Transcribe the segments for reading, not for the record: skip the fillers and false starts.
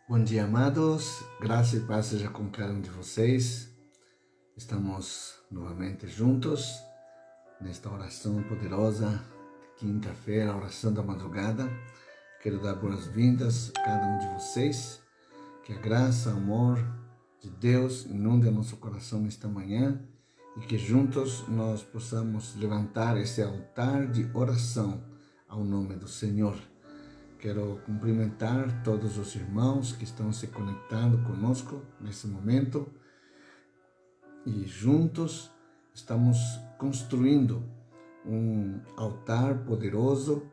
Bom dia, amados. Graça e paz seja com cada um de vocês. Estamos novamente juntos nesta oração poderosa de quinta-feira, oração da madrugada. Quero dar boas-vindas a cada um de vocês. Que a graça, o amor de Deus inunde nosso coração nesta manhã e que juntos nós possamos levantar esse altar de oração ao nome do Senhor. Quero cumprimentar todos os irmãos que estão se conectando conosco nesse momento e juntos estamos construindo um altar poderoso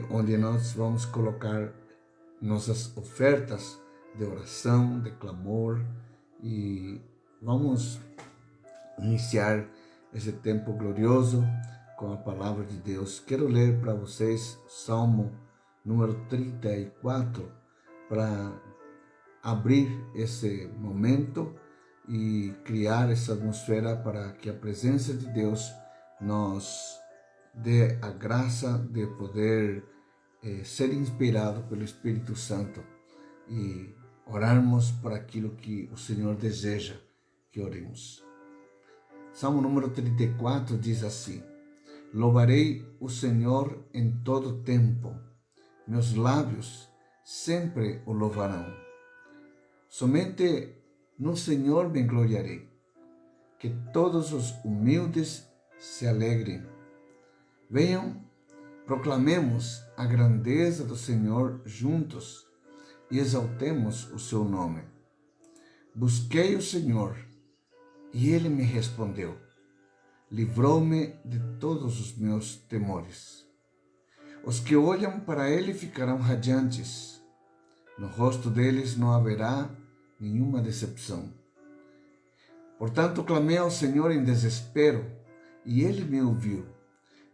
onde nós vamos colocar nossas ofertas de oração, de clamor e vamos iniciar esse tempo glorioso com a palavra de Deus. Quero ler para vocês Salmo número 34, para abrir esse momento e criar essa atmosfera para que a presença de Deus nos dê a graça de poder ser inspirado pelo Espírito Santo e orarmos para aquilo que o Senhor deseja que oremos. Salmo número 34 diz assim: Louvarei o Senhor em todo tempo. Meus lábios sempre o louvarão. Somente no Senhor me gloriarei. Que todos os humildes se alegrem. Venham, proclamemos a grandeza do Senhor juntos e exaltemos o seu nome. Busquei o Senhor e ele me respondeu. Livrou-me de todos os meus temores. Os que olham para ele ficarão radiantes. No rosto deles não haverá nenhuma decepção. Portanto, clamei ao Senhor em desespero, e ele me ouviu.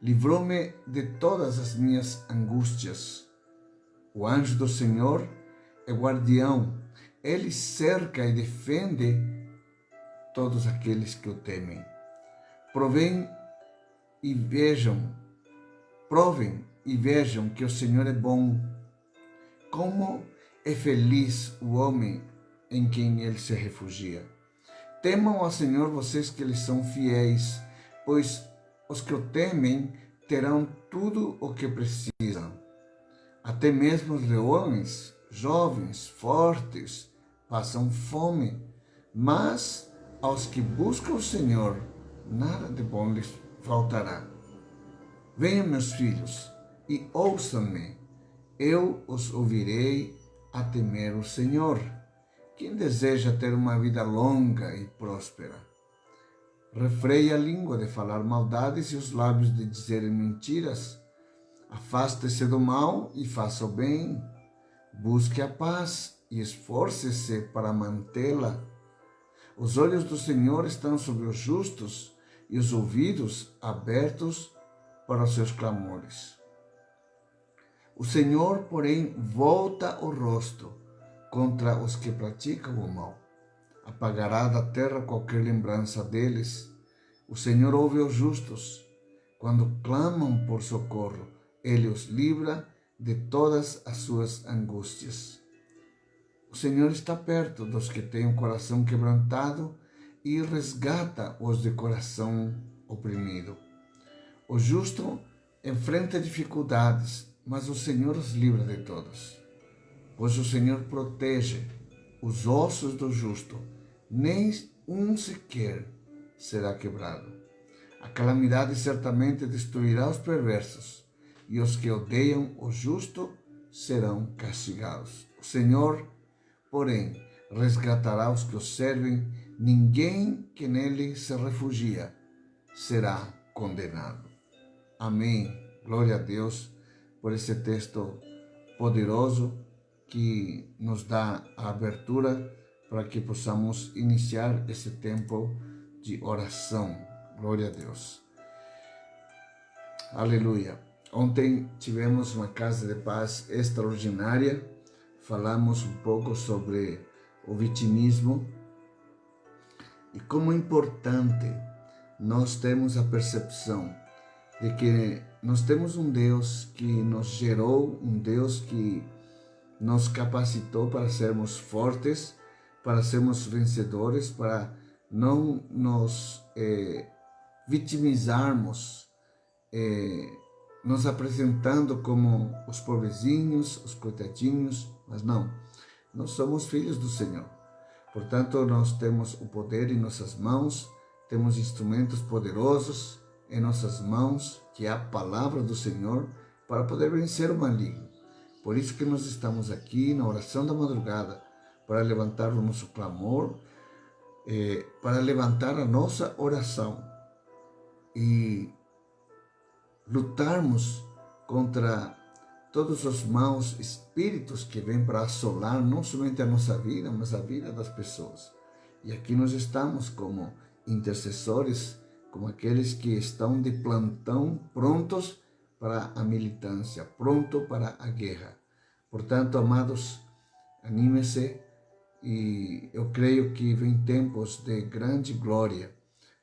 Livrou-me de todas as minhas angústias. O anjo do Senhor é guardião. Ele cerca e defende todos aqueles que o temem. Provem e vejam que o Senhor é bom. Como é feliz o homem em quem ele se refugia. Temam ao Senhor vocês que lhes são fiéis, pois os que o temem terão tudo o que precisam. Até mesmo os leões, jovens, fortes, passam fome, mas aos que buscam o Senhor, nada de bom lhes faltará. Venham, meus filhos, e ouçam-me, eu os ouvirei a temer o Senhor. Quem deseja ter uma vida longa e próspera? Refreie a língua de falar maldades e os lábios de dizerem mentiras. Afaste-se do mal e faça o bem. Busque a paz e esforce-se para mantê-la. Os olhos do Senhor estão sobre os justos e os ouvidos abertos para os seus clamores. O Senhor, porém, volta o rosto contra os que praticam o mal. Apagará da terra qualquer lembrança deles. O Senhor ouve os justos. Quando clamam por socorro, Ele os livra de todas as suas angústias. O Senhor está perto dos que têm o coração quebrantado e resgata os de coração oprimido. O justo enfrenta dificuldades, mas o Senhor os livra de todas. Pois o Senhor protege os ossos do justo, nem um sequer será quebrado. A calamidade certamente destruirá os perversos, e os que odeiam o justo serão castigados. O Senhor, porém, resgatará os que o servem, ninguém que nele se refugia será condenado. Amém. Glória a Deus por esse texto poderoso que nos dá a abertura para que possamos iniciar esse tempo de oração. Glória a Deus. Aleluia. Ontem tivemos uma casa de paz extraordinária. Falamos um pouco sobre o vitimismo e como é importante nós termos a percepção de que nós temos um Deus que nos gerou, um Deus que nos capacitou para sermos fortes, para sermos vencedores, para não nos vitimizarmos, nos apresentando como os pobrezinhos, os coitadinhos, mas não, nós somos filhos do Senhor. Portanto, nós temos o poder em nossas mãos, temos instrumentos poderosos em nossas mãos, que é a palavra do Senhor, para poder vencer o maligno. Por isso que nós estamos aqui na oração da madrugada, para levantar o nosso clamor, para levantar a nossa oração e lutarmos contra todos os maus espíritos que vêm para assolar não somente a nossa vida, mas a vida das pessoas. E aqui nós estamos como intercessores, como aqueles que estão de plantão, prontos para a militância, pronto para a guerra. Portanto, amados, anime-se, e eu creio que vem tempos de grande glória.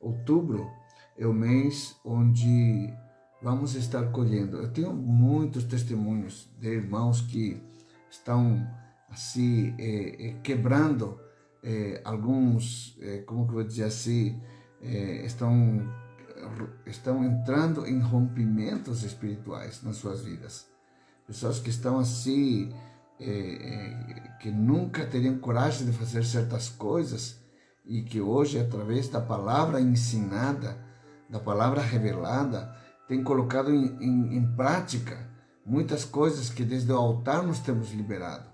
Outubro é o mês onde vamos estar colhendo. Eu tenho muitos testemunhos de irmãos que estão assim quebrando alguns, como que eu vou dizer assim, estão entrando em rompimentos espirituais nas suas vidas. Pessoas que estão assim, que nunca teriam coragem de fazer certas coisas e que hoje, através da palavra ensinada, da palavra revelada, têm colocado em prática muitas coisas que desde o altar nós temos liberado.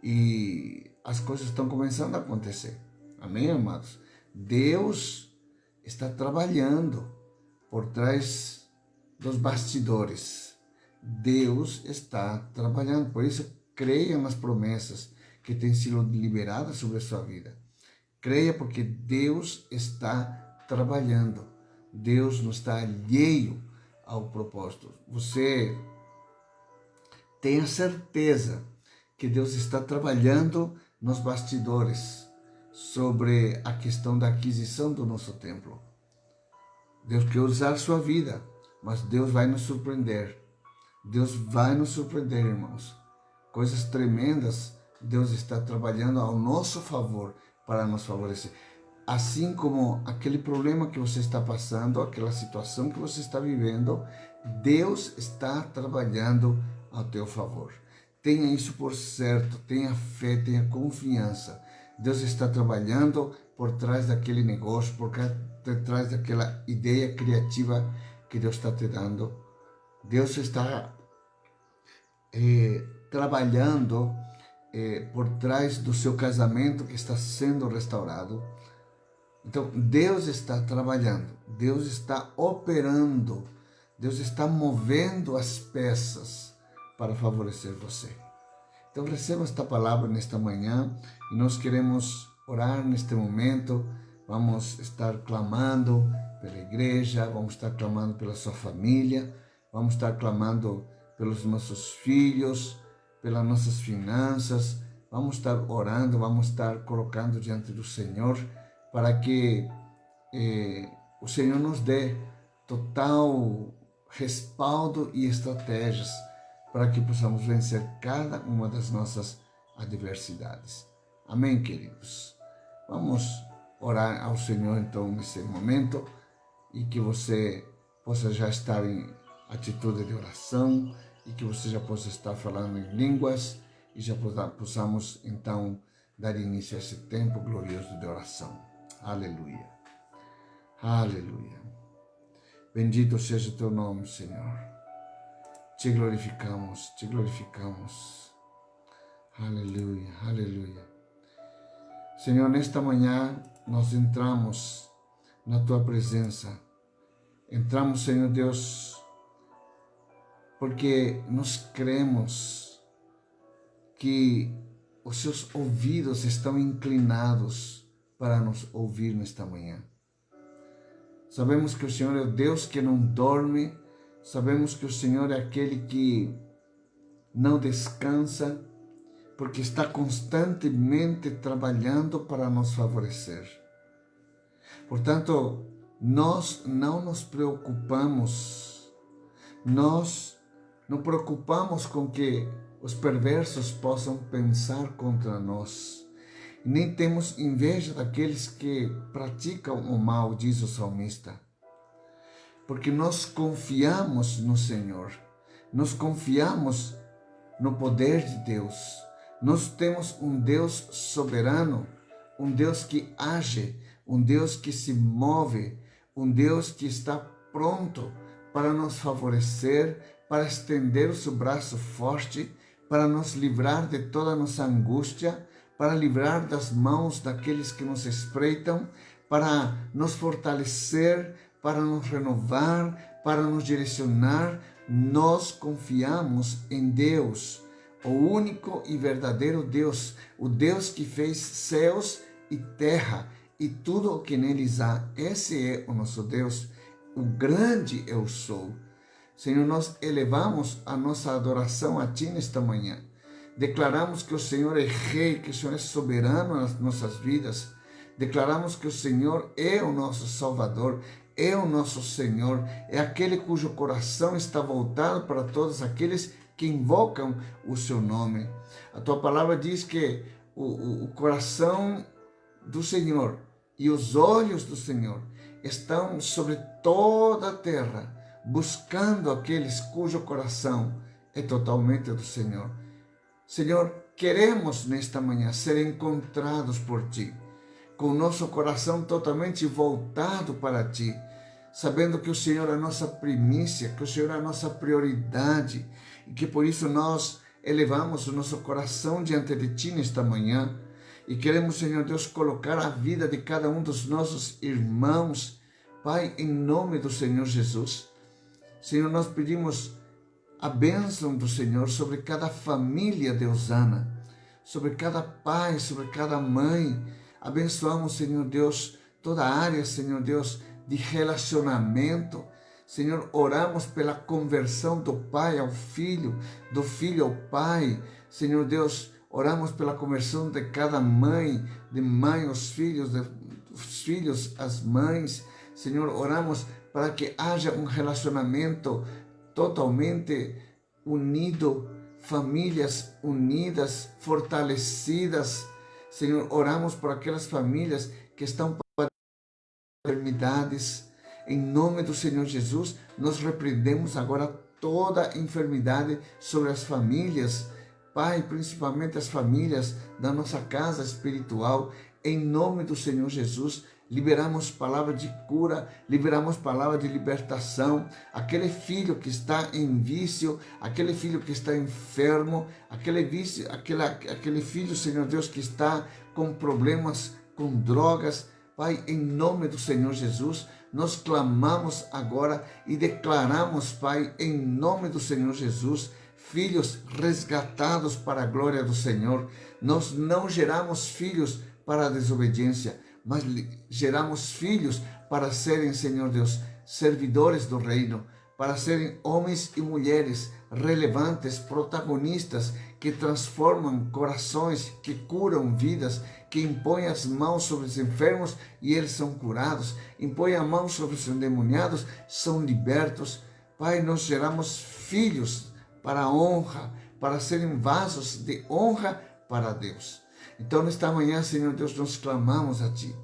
E as coisas estão começando a acontecer. Amém, amados? Deus está trabalhando por trás dos bastidores. Deus está trabalhando. Por isso, creia nas promessas que têm sido liberadas sobre a sua vida. Creia, porque Deus está trabalhando. Deus não está alheio ao propósito. Você tenha certeza que Deus está trabalhando nos bastidores sobre a questão da aquisição do nosso templo. Deus quer usar a sua vida, mas Deus vai nos surpreender. Deus vai nos surpreender, irmãos. Coisas tremendas Deus está trabalhando ao nosso favor para nos favorecer. Assim como aquele problema que você está passando, aquela situação que você está vivendo, Deus está trabalhando ao teu favor. Tenha isso por certo, tenha fé, tenha confiança. Deus está trabalhando por trás daquele negócio, por trás daquela ideia criativa que Deus está te dando. Deus está trabalhando por trás do seu casamento que está sendo restaurado. Então, Deus está trabalhando, Deus está operando, Deus está movendo as peças para favorecer você. Então, receba esta palavra nesta manhã e nós queremos orar neste momento. Vamos estar clamando pela igreja, vamos estar clamando pela sua família, vamos estar clamando pelos nossos filhos, pelas nossas finanças. Vamos estar orando, vamos estar colocando diante do Senhor para que o Senhor nos dê total respaldo e estratégias para que possamos vencer cada uma das nossas adversidades. Amém, queridos? Vamos orar ao Senhor, então, nesse momento, e que você possa já estar em atitude de oração, e que você já possa estar falando em línguas, e já possamos, então, dar início a esse tempo glorioso de oração. Aleluia. Aleluia. Bendito seja o teu nome, Senhor. Te glorificamos, te glorificamos. Aleluia, aleluia. Senhor, nesta manhã nós entramos na tua presença. Entramos, Senhor Deus, porque nós cremos que os seus ouvidos estão inclinados para nos ouvir nesta manhã. Sabemos que o Senhor é o Deus que não dorme, sabemos que o Senhor é aquele que não descansa, porque está constantemente trabalhando para nos favorecer. Portanto, nós não nos preocupamos, nós não preocupamos com que os perversos possam pensar contra nós. Nem temos inveja daqueles que praticam o mal, diz o salmista, porque nós confiamos no Senhor, nós confiamos no poder de Deus. Nós temos um Deus soberano, um Deus que age, um Deus que se move, um Deus que está pronto para nos favorecer, para estender o seu braço forte, para nos livrar de toda a nossa angústia, para livrar das mãos daqueles que nos espreitam, para nos fortalecer, para nos renovar, para nos direcionar. Nós confiamos em Deus, o único e verdadeiro Deus, o Deus que fez céus e terra e tudo o que neles há. Esse é o nosso Deus, o grande eu sou. Senhor, nós elevamos a nossa adoração a Ti nesta manhã. Declaramos que o Senhor é Rei, que o Senhor é soberano nas nossas vidas. Declaramos que o Senhor é o nosso Salvador, é o nosso Senhor, é aquele cujo coração está voltado para todos aqueles que invocam o seu nome. A Tua palavra diz que o coração do Senhor e os olhos do Senhor estão sobre toda a terra, buscando aqueles cujo coração é totalmente do Senhor. Senhor, queremos nesta manhã ser encontrados por Ti, com o nosso coração totalmente voltado para Ti, sabendo que o Senhor é a nossa primícia, que o Senhor é a nossa prioridade, e que por isso nós elevamos o nosso coração diante de Ti nesta manhã, e queremos, Senhor Deus, colocar a vida de cada um dos nossos irmãos, Pai, em nome do Senhor Jesus. Senhor, nós pedimos a bênção do Senhor sobre cada família deusana, sobre cada pai, sobre cada mãe. Abençoamos, Senhor Deus, toda a área, Senhor Deus, de relacionamento. Senhor, oramos pela conversão do pai ao filho, do filho ao pai. Senhor Deus, oramos pela conversão de cada mãe, de mãe aos filhos, dos filhos às mães. Senhor, oramos para que haja um relacionamento totalmente unido, famílias unidas, fortalecidas. Senhor, oramos por aquelas famílias que estão passando enfermidades. Em nome do Senhor Jesus, nós repreendemos agora toda enfermidade sobre as famílias, Pai, principalmente as famílias da nossa casa espiritual. Em nome do Senhor Jesus, liberamos palavra de cura, liberamos palavra de libertação. Aquele filho que está em vício, aquele filho que está enfermo, aquele filho, Senhor Deus, que está com problemas, com drogas, Pai, em nome do Senhor Jesus, nós clamamos agora e declaramos, Pai, em nome do Senhor Jesus, filhos resgatados para a glória do Senhor. Nós não geramos filhos para a desobediência, mas geramos filhos para serem, Senhor Deus, servidores do reino, para serem homens e mulheres relevantes, protagonistas, que transformam corações, que curam vidas, que impõem as mãos sobre os enfermos e eles são curados, impõem a mão sobre os endemoniados, são libertos. Pai, nós geramos filhos para a honra, para serem vasos de honra para Deus. Então, nesta manhã, Senhor Deus, nós clamamos a Ti.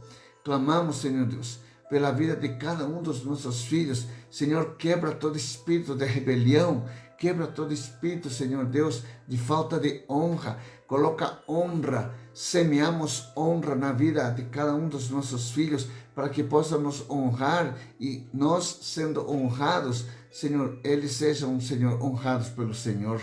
Clamamos, Senhor Deus, pela vida de cada um dos nossos filhos. Senhor, quebra todo espírito de rebelião, quebra todo espírito, Senhor Deus, de falta de honra. Coloca honra, semeamos honra na vida de cada um dos nossos filhos, para que possam nos honrar e nós, sendo honrados, Senhor, eles sejam, Senhor, honrados pelo Senhor,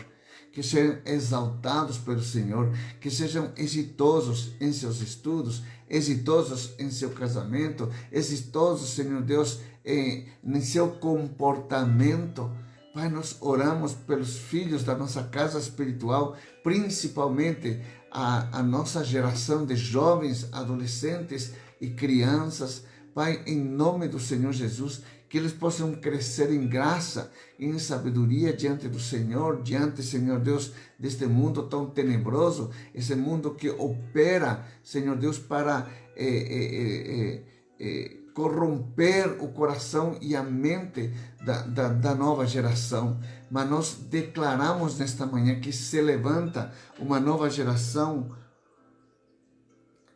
que sejam exaltados pelo Senhor, que sejam exitosos em seus estudos, exitosos em seu casamento, exitosos, Senhor Deus, em seu comportamento. Pai, nós oramos pelos filhos da nossa casa espiritual, principalmente a nossa geração de jovens, adolescentes e crianças. Pai, em nome do Senhor Jesus, que eles possam crescer em graça e em sabedoria diante do Senhor, diante, Senhor Deus, deste mundo tão tenebroso, esse mundo que opera, Senhor Deus, para corromper o coração e a mente da nova geração. Mas nós declaramos nesta manhã que se levanta uma nova geração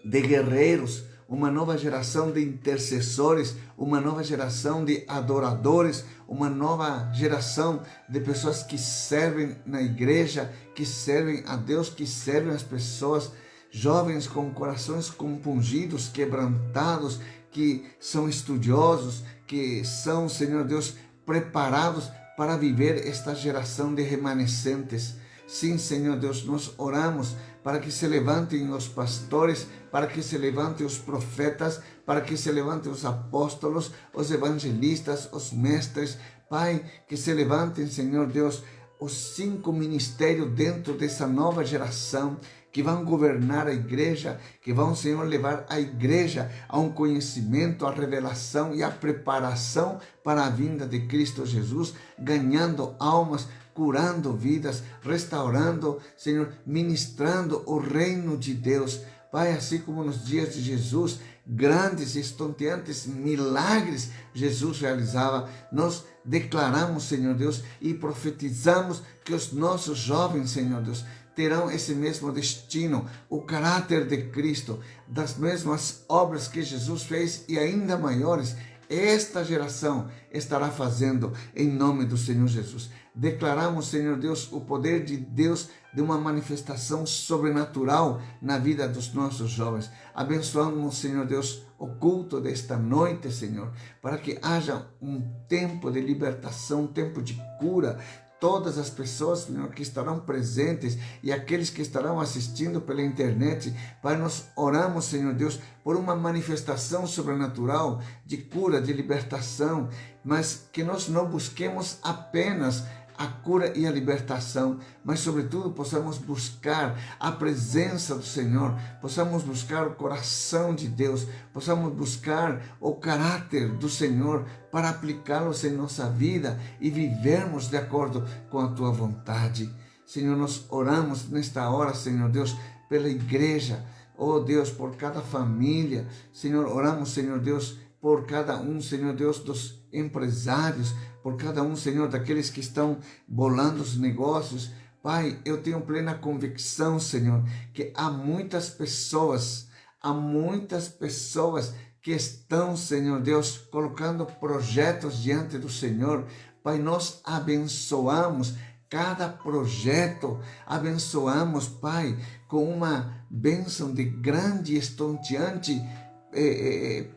de guerreiros, uma nova geração de intercessores, uma nova geração de adoradores, uma nova geração de pessoas que servem na igreja, que servem a Deus, que servem as pessoas, jovens com corações compungidos, quebrantados, que são estudiosos, que são, Senhor Deus, preparados para viver esta geração de remanescentes. Sim, Senhor Deus, nós oramos para que se levantem os pastores, para que se levantem os profetas, para que se levantem os apóstolos, os evangelistas, os mestres. Pai, que se levantem, Senhor Deus, os 5 ministérios dentro dessa nova geração, que vão governar a igreja, que vão, Senhor, levar a igreja a um conhecimento, a revelação e a preparação para a vinda de Cristo Jesus, ganhando almas, curando vidas, restaurando, Senhor, ministrando o reino de Deus. Pai, assim como nos dias de Jesus, grandes e estonteantes milagres Jesus realizava, nós declaramos, Senhor Deus, e profetizamos que os nossos jovens, Senhor Deus, terão esse mesmo destino, o caráter de Cristo, das mesmas obras que Jesus fez e ainda maiores, esta geração estará fazendo em nome do Senhor Jesus. Declaramos, Senhor Deus, o poder de Deus de uma manifestação sobrenatural na vida dos nossos jovens. Abençoamos, Senhor Deus, o culto desta noite, Senhor, para que haja um tempo de libertação, um tempo de cura. Todas as pessoas, Senhor, que estarão presentes e aqueles que estarão assistindo pela internet, Pai, nós oramos, Senhor Deus, por uma manifestação sobrenatural de cura, de libertação, mas que nós não busquemos apenas a cura e a libertação, mas sobretudo possamos buscar a presença do Senhor, possamos buscar o coração de Deus, possamos buscar o caráter do Senhor para aplicá-los em nossa vida e vivermos de acordo com a Tua vontade. Senhor, nós oramos nesta hora, Senhor Deus, pela igreja, oh Deus, por cada família. Senhor, oramos, Senhor Deus, por cada um, Senhor Deus, dos empresários, por cada um, Senhor, daqueles que estão bolando os negócios. Pai, eu tenho plena convicção, Senhor, que há muitas pessoas que estão, Senhor Deus, colocando projetos diante do Senhor. Pai, nós abençoamos cada projeto, abençoamos, Pai, com uma bênção de grande e estonteante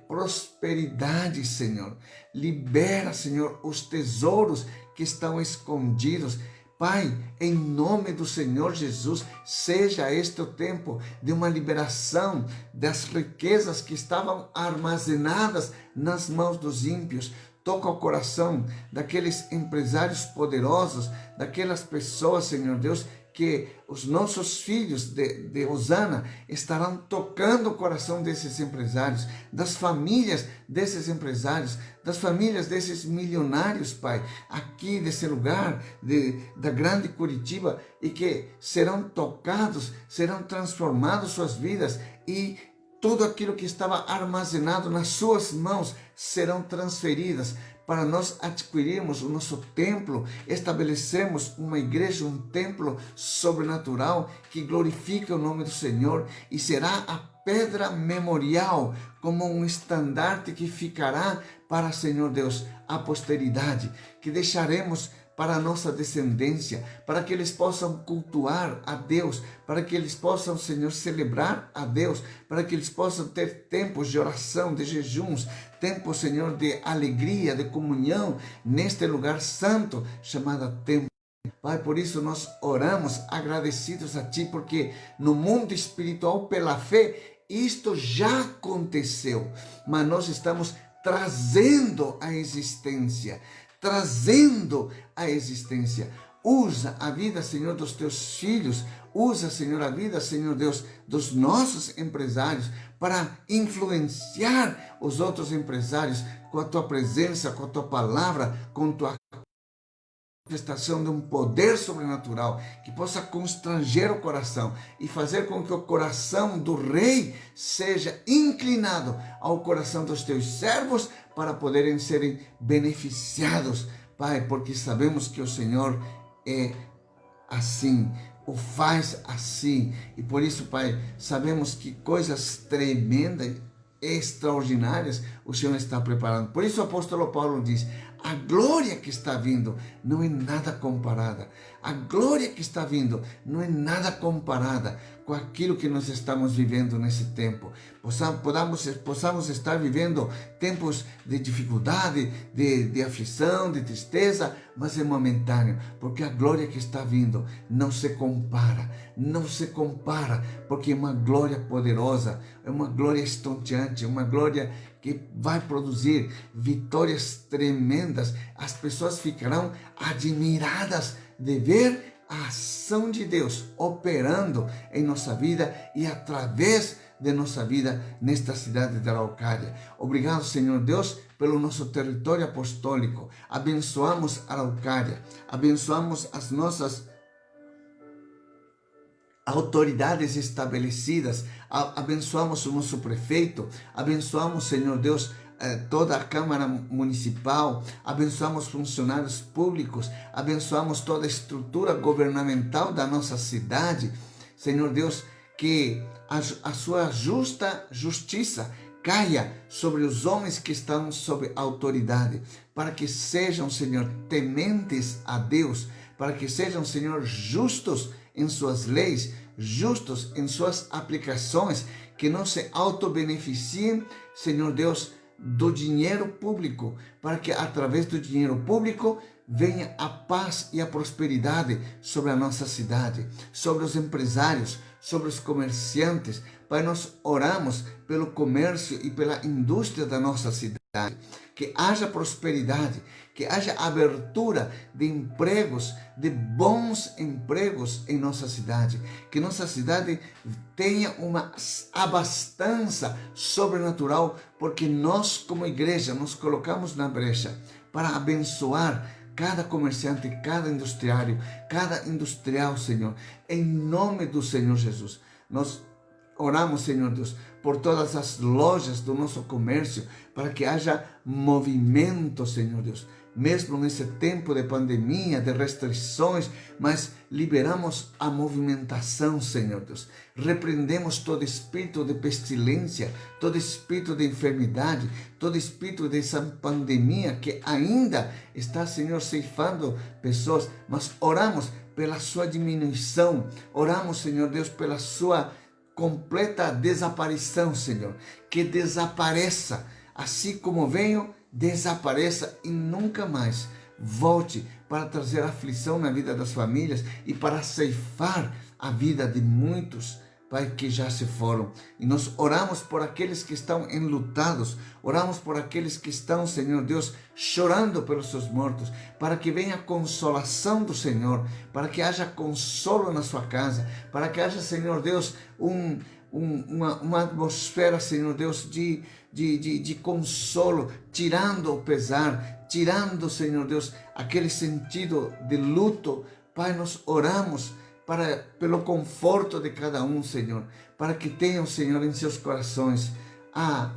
prosperidade, Senhor. Libera, Senhor, os tesouros que estão escondidos. Pai, em nome do Senhor Jesus, seja este o tempo de uma liberação das riquezas que estavam armazenadas nas mãos dos ímpios. Toca o coração daqueles empresários poderosos, daquelas pessoas, Senhor Deus, que os nossos filhos de Osana estarão tocando o coração desses empresários, das famílias desses empresários, das famílias desses milionários, Pai, aqui desse lugar da grande Curitiba, e que serão tocados, serão transformados suas vidas, e tudo aquilo que estava armazenado nas suas mãos serão transferidas para nós adquirirmos o nosso templo, estabelecemos uma igreja, um templo sobrenatural que glorifica o nome do Senhor e será a pedra memorial como um estandarte que ficará para, Senhor Deus, a posteridade, que deixaremos para a nossa descendência, para que eles possam cultuar a Deus, para que eles possam, Senhor, celebrar a Deus, para que eles possam ter tempos de oração, de jejuns, tempos, Senhor, de alegria, de comunhão, neste lugar santo chamado templo. Pai, por isso nós oramos agradecidos a Ti, porque no mundo espiritual, pela fé, isto já aconteceu, mas nós estamos trazendo a existência, Usa a vida, Senhor, dos Teus filhos, usa, Senhor, a vida, Senhor Deus, dos nossos empresários, para influenciar os outros empresários com a Tua presença, com a Tua palavra, com a Tua manifestação de um poder sobrenatural que possa constranger o coração e fazer com que o coração do rei seja inclinado ao coração dos teus servos para poderem serem beneficiados, Pai, porque sabemos que o Senhor é assim, o faz assim, e por isso, Pai, sabemos que coisas tremendas, extraordinárias o Senhor está preparando. Por isso o apóstolo Paulo diz: a glória que está vindo não é nada comparada. A glória que está vindo não é nada comparada com aquilo que nós estamos vivendo nesse tempo. Possamos estar vivendo tempos de dificuldade, de aflição, de tristeza, mas é momentâneo, porque a glória que está vindo não se compara, porque é uma glória poderosa, é uma glória estonteante, é uma glória que vai produzir vitórias tremendas. As pessoas ficarão admiradas de ver a ação de Deus operando em nossa vida e através de nossa vida nesta cidade de Araucária. Obrigado, Senhor Deus, pelo nosso território apostólico. Abençoamos Araucária, abençoamos as nossas autoridades estabelecidas, abençoamos o nosso prefeito, abençoamos, Senhor Deus, toda a Câmara Municipal, abençoamos funcionários públicos, abençoamos toda a estrutura governamental da nossa cidade. Senhor Deus, que a sua justiça caia sobre os homens que estão sob autoridade, para que sejam, Senhor, tementes a Deus, para que sejam, Senhor, justos em suas leis, justos em suas aplicações, que não se autobeneficiem, Senhor Deus, do dinheiro público, para que através do dinheiro público venha a paz e a prosperidade sobre a nossa cidade, sobre os empresários, sobre os comerciantes. Pai, nós oramos pelo comércio e pela indústria da nossa cidade, que haja prosperidade, que haja abertura de empregos, de bons empregos em nossa cidade, que nossa cidade tenha uma abastança sobrenatural, porque nós, como igreja, nos colocamos na brecha para abençoar cada comerciante, cada industrial, Senhor, em nome do Senhor Jesus. Nós oramos, Senhor Deus, por todas as lojas do nosso comércio, para que haja movimento, Senhor Deus, mesmo nesse tempo de pandemia, de restrições, mas liberamos a movimentação, Senhor Deus. Repreendemos todo espírito de pestilência, todo espírito de enfermidade, todo espírito dessa pandemia que ainda está, Senhor, ceifando pessoas, mas oramos pela sua diminuição, oramos, Senhor Deus, pela sua completa desaparição, Senhor, que desapareça, assim como veio, desapareça e nunca mais volte para trazer aflição na vida das famílias e para ceifar a vida de muitos, Pai, que já se foram. E nós oramos por aqueles que estão enlutados, oramos por aqueles que estão, Senhor Deus, chorando pelos seus mortos, para que venha a consolação do Senhor, para que haja consolo na sua casa, para que haja, Senhor Deus, uma atmosfera, Senhor Deus, de consolo, tirando o pesar, tirando, Senhor Deus, aquele sentido de luto. Pai, nós oramos pelo conforto de cada um, Senhor, para que tenham, Senhor, em seus corações a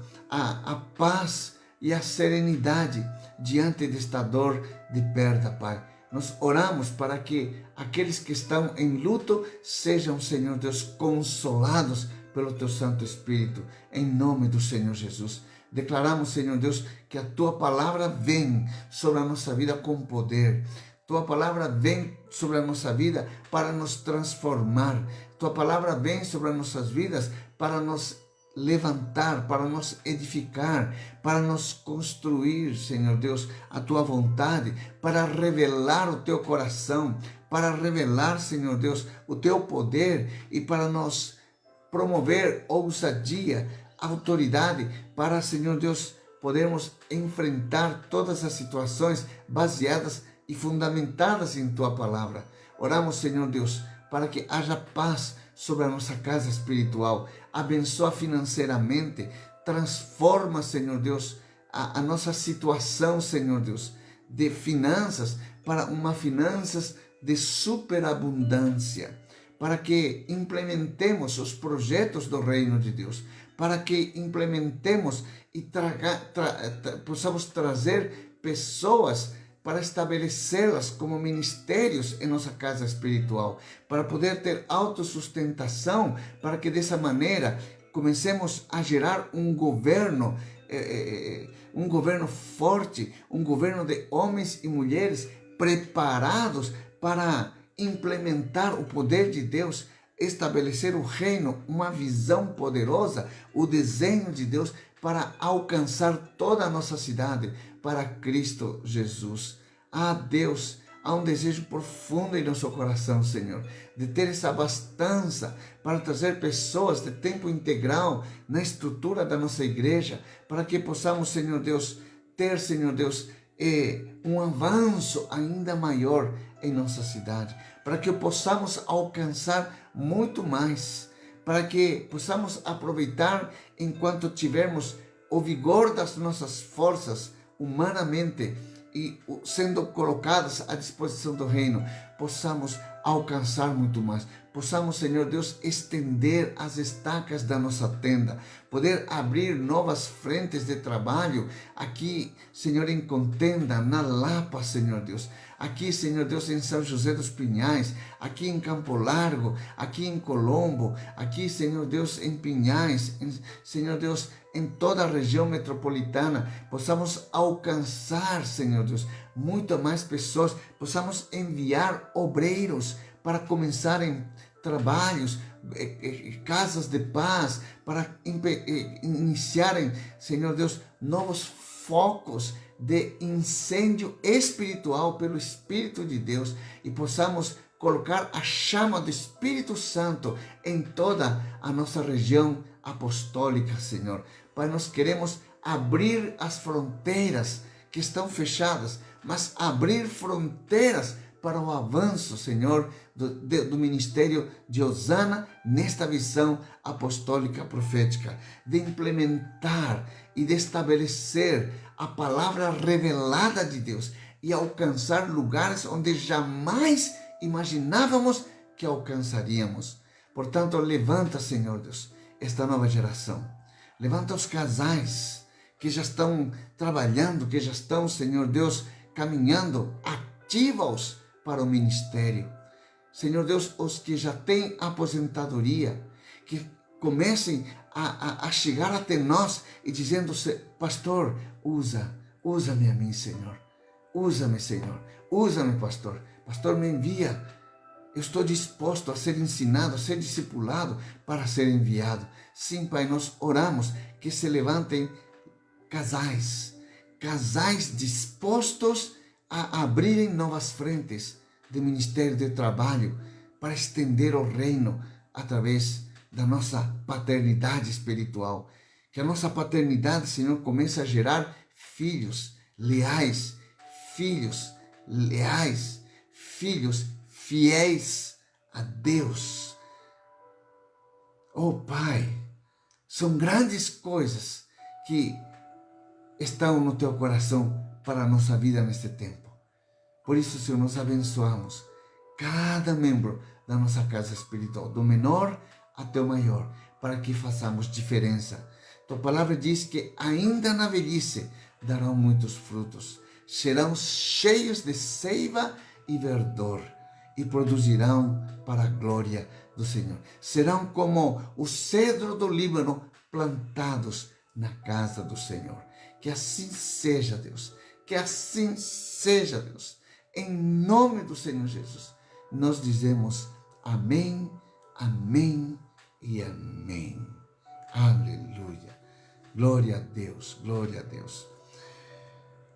paz e a serenidade diante desta dor de perda, Pai. Nós oramos para que aqueles que estão em luto sejam, Senhor Deus, consolados pelo Teu Santo Espírito, em nome do Senhor Jesus. Declaramos, Senhor Deus, que a Tua palavra vem sobre a nossa vida com poder. Tua palavra vem sobre a nossa vida para nos transformar. Tua palavra vem sobre as nossas vidas para nos levantar, para nos edificar, para nos construir, Senhor Deus, a Tua vontade, para revelar o Teu coração, para revelar, Senhor Deus, o Teu poder e para nos promover ousadia, autoridade, para, Senhor Deus, podermos enfrentar todas as situações baseadas e fundamentadas em Tua palavra. Oramos, Senhor Deus, para que haja paz sobre a nossa casa espiritual, abençoa financeiramente, transforma, Senhor Deus, a nossa situação, Senhor Deus, de finanças, para uma finanças de superabundância, para que implementemos os projetos do reino de Deus, para que implementemos e possamos trazer pessoas para estabelecê-las como ministérios em nossa casa espiritual, para poder ter autossustentação, para que dessa maneira comecemos a gerar um governo forte, um governo de homens e mulheres preparados para implementar o poder de Deus, estabelecer o reino, uma visão poderosa, o desenho de Deus para alcançar toda a nossa cidade para Cristo Jesus. Deus, há um desejo profundo em nosso coração, Senhor, de ter essa abastança para trazer pessoas de tempo integral na estrutura da nossa igreja, para que possamos, Senhor Deus, ter, Senhor Deus, um avanço ainda maior em nossa cidade, para que possamos alcançar muito mais, para que possamos aproveitar enquanto tivermos o vigor das nossas forças humanamente e sendo colocadas à disposição do reino, possamos alcançar muito mais. Possamos, Senhor Deus, estender as estacas da nossa tenda, poder abrir novas frentes de trabalho aqui, Senhor, em Contenda, na Lapa, Senhor Deus. Aqui, Senhor Deus, em São José dos Pinhais, aqui em Campo Largo, aqui em Colombo, aqui, Senhor Deus, em Pinhais, Senhor Deus, em toda a região metropolitana, possamos alcançar, Senhor Deus, muito mais pessoas, possamos enviar obreiros para começarem trabalhos, casas de paz, para iniciarem, Senhor Deus, novos focos de incêndio espiritual pelo Espírito de Deus, e possamos colocar a chama do Espírito Santo em toda a nossa região apostólica, Senhor. Pai, nós queremos abrir as fronteiras que estão fechadas, mas abrir fronteiras para o avanço, Senhor, do ministério de Osana nesta visão apostólica profética, de implementar e de estabelecer a palavra revelada de Deus e alcançar lugares onde jamais imaginávamos que alcançaríamos. Portanto, levanta, Senhor Deus, esta nova geração. Levanta os casais que já estão trabalhando, que já estão, Senhor Deus, caminhando, ativa-os para o ministério. Senhor Deus, os que já têm aposentadoria, que comecem a chegar até nós e dizendo: pastor, usa-me a mim, Senhor. Usa-me, Senhor. Usa-me, pastor. Pastor, me envia. Eu estou disposto a ser ensinado, a ser discipulado para ser enviado. Sim, Pai, nós oramos que se levantem casais dispostos a abrirem novas frentes de ministério de trabalho para estender o reino através da nossa paternidade espiritual. Que a nossa paternidade, Senhor, comece a gerar filhos leais, filhos fiéis a Deus. Oh Pai, são grandes coisas que estão no Teu coração para a nossa vida neste tempo. Por isso, Senhor, nós abençoamos cada membro da nossa casa espiritual, do menor até o maior, para que façamos diferença. Tua palavra diz que ainda na velhice darão muitos frutos, serão cheios de seiva e verdor, e produzirão para a glória do Senhor. Serão como o cedro do Líbano, plantados na casa do Senhor. Que assim seja, Deus. Que assim seja, Deus. Em nome do Senhor Jesus, nós dizemos amém, amém e amém. Aleluia. Glória a Deus, glória a Deus.